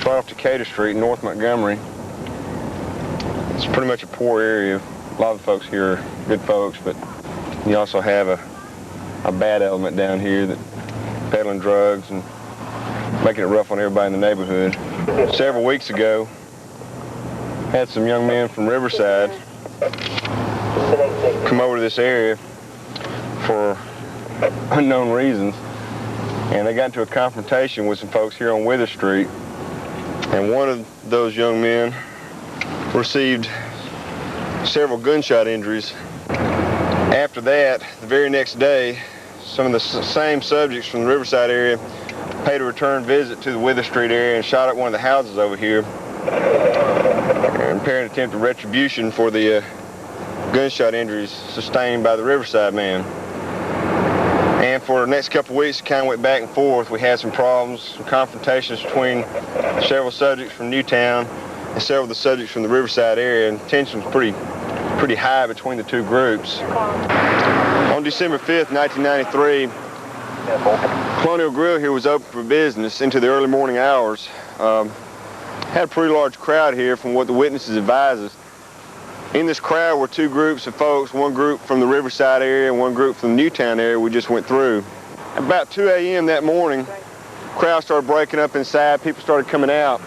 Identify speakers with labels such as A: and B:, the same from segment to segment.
A: It's right off Decatur Street in North Montgomery. It's pretty much a poor area. A lot of the folks here are good folks, but you also have a bad element down here that peddling drugs and making it rough on everybody in the neighborhood. Several weeks ago, had some young men from Riverside come over to this area for unknown reasons, and they got into a confrontation with some folks here on Wither Street, and one of those young men received several gunshot injuries. After that, the very next day, some of the same subjects from the Riverside area paid a return visit to the Wither Street area and shot at one of the houses over here in apparent attempt of retribution for the gunshot injuries sustained by the Riverside man. And for the next couple of weeks, it kind of went back and forth. We had some problems, some confrontations between several subjects from Newtown and several of the subjects from the Riverside area, and tension was pretty high between the two groups. On December 5th, 1993, Colonial Grill here was open for business into the early morning hours. Had a pretty large crowd here from what the witnesses advise us. In this crowd were two groups of folks, one group from the Riverside area and one group from the Newtown area we just went through. About 2 a.m. that morning, the crowd started breaking up inside, people started coming out.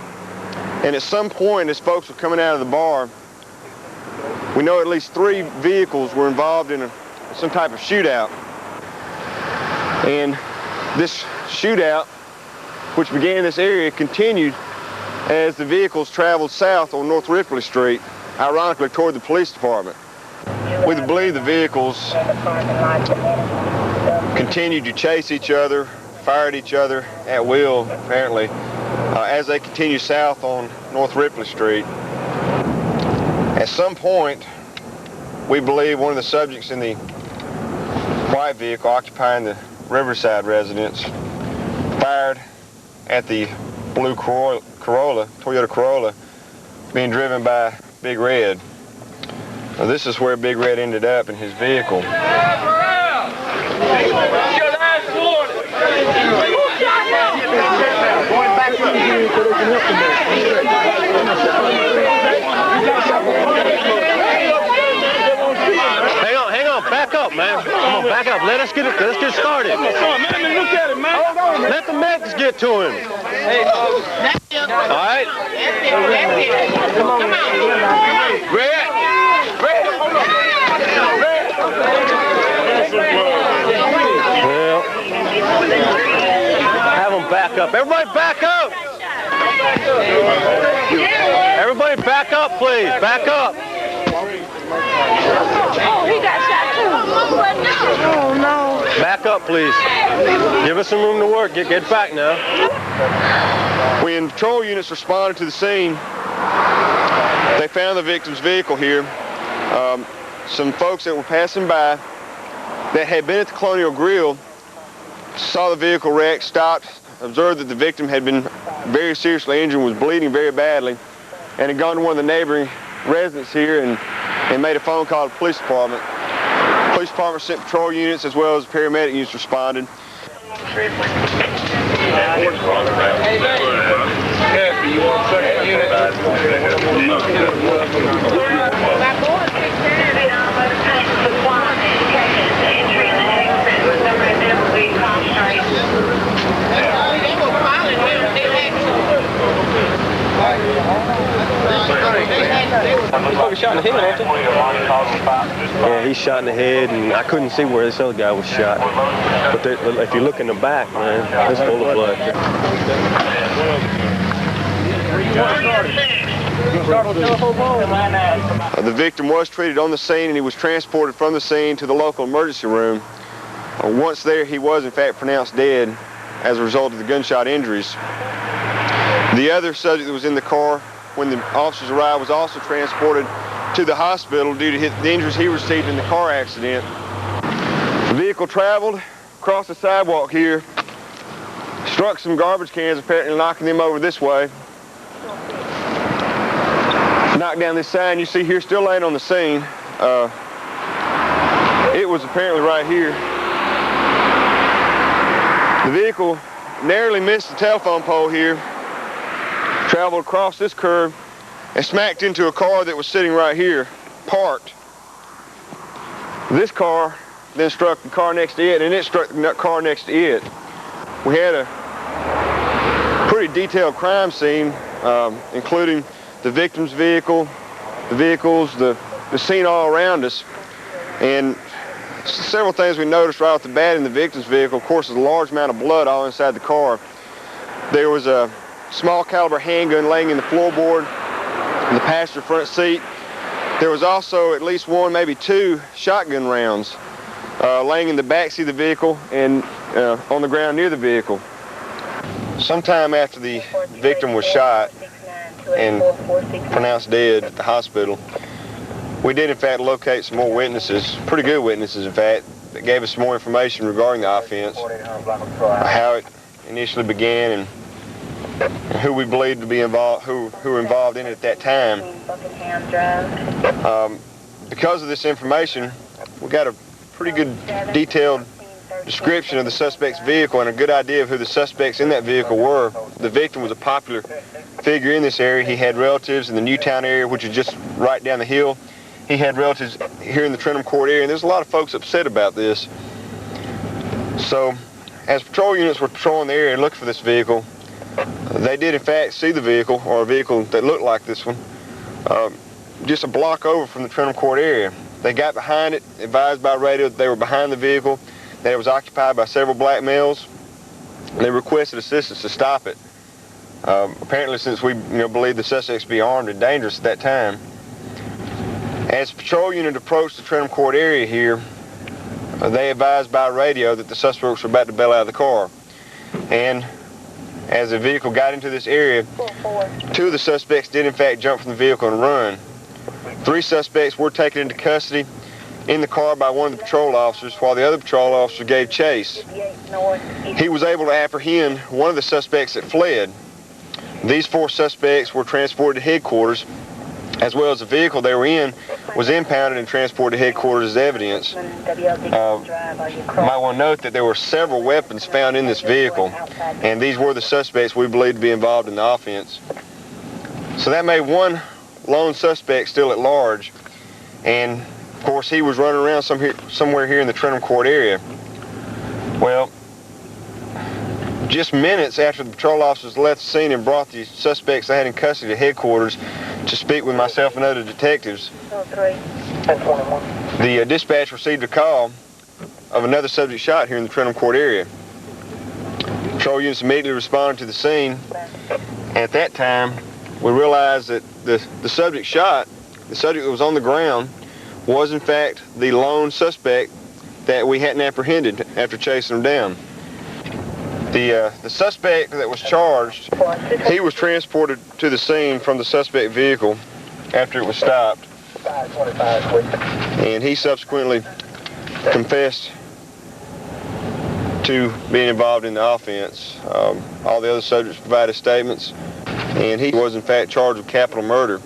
A: And at some point, as folks were coming out of the bar, we know at least 3 vehicles were involved in some type of shootout. And this shootout, which began in this area, continued as the vehicles traveled south on North Ripley Street, ironically toward the police department. We believe the vehicles continued to chase each other, fired each other at will, apparently, as they continued south on North Ripley Street. At some point, we believe one of the subjects in the white vehicle occupying the Riverside residence fired at the blue Toyota Corolla being driven by Big Red. Now, this is where Big Red ended up in his vehicle.
B: Hang on, back up, man. Come on, back up. Let's get started.
C: Come on, man. Look at it, man. Hold on, man.
B: Let the medics get to him. All right.
C: Come on.
B: Red. Well, have them back up. Everybody back up. Everybody back up, please. Back up.
D: Oh, he got shot too. Oh, no.
B: Back up, please. Give us some room to work. Get back now.
A: When patrol units responded to the scene, they found the victim's vehicle here. Some folks that were passing by that had been at the Colonial Grill saw the vehicle wreck, stopped, observed that the victim had been very seriously injured, was bleeding very badly, and had gone to one of the neighboring residents here and made a phone call to the police department. The police department sent patrol units as well as paramedic units responded.
B: Yeah, he's shot in the head, and I couldn't see where this other guy was shot. But if you look in the back, man, it's full of blood.
A: The victim was treated on the scene, and he was transported from the scene to the local emergency room. Once there, he was in fact pronounced dead as a result of the gunshot injuries. The other subject that was in the car when the officers arrived was also transported to the hospital due to the injuries he received in the car accident. The vehicle traveled across the sidewalk here, struck some garbage cans, apparently knocking them over this way. Knocked down this sign you see here, still laying on the scene. It was apparently right here. The vehicle narrowly missed the telephone pole here, traveled across this curb and smacked into a car that was sitting right here, parked. This car then struck the car next to it, and it struck the car next to it. We had a pretty detailed crime scene, including the victim's vehicle, the vehicles, the scene all around us. And several things we noticed right off the bat in the victim's vehicle. Of course, there's a large amount of blood all inside the car. There was a small caliber handgun laying in the floorboard in the passenger front seat. There was also at least one, maybe two shotgun rounds laying in the back seat of the vehicle and on the ground near the vehicle. Sometime after the victim was shot and pronounced dead at the hospital, we did in fact locate some more witnesses, pretty good witnesses in fact, that gave us some more information regarding the offense, how it initially began, and who we believed to be involved, who were involved in it at that time. Because of this information, we got a pretty good detailed description of the suspect's vehicle and a good idea of who the suspects in that vehicle were. The victim was a popular figure in this area. He had relatives in the Newtown area, which is just right down the hill. He had relatives here in the Trenton Court area, and there's a lot of folks upset about this. So, as patrol units were patrolling the area and looking for this vehicle, they did in fact see the vehicle, or a vehicle that looked like this one, just a block over from the Trenton Court area. They got behind it, advised by radio that they were behind the vehicle, that it was occupied by several black males, and they requested assistance to stop it. Apparently, since we believed the suspects to be armed and dangerous at that time. As the patrol unit approached the Trenton Court area here, they advised by radio that the suspects were about to bail out of the car. And as the vehicle got into this area, two of the suspects did in fact jump from the vehicle and run. 3 suspects were taken into custody in the car by one of the patrol officers, while the other patrol officer gave chase. He was able to apprehend one of the suspects that fled. These 4 suspects were transported to headquarters, as well as the vehicle they were in was impounded and transported to headquarters as evidence. You might want to note that there were several weapons found in this vehicle, and these were the suspects we believed to be involved in the offense. So that made one lone suspect still at large, and of course he was running around somewhere here in the Trenton Court area. Well, just minutes after the patrol officers left the scene and brought the suspects they had in custody to headquarters to speak with myself and other detectives, the dispatch received a call of another subject shot here in the Trenton Court area. Patrol units immediately responded to the scene, and at that time we realized that the subject shot, the subject that was on the ground, was in fact the lone suspect that we hadn't apprehended after chasing him down. The suspect that was charged, he was transported to the scene from the suspect vehicle after it was stopped, and he subsequently confessed to being involved in the offense. All the other subjects provided statements, and he was in fact charged with capital murder.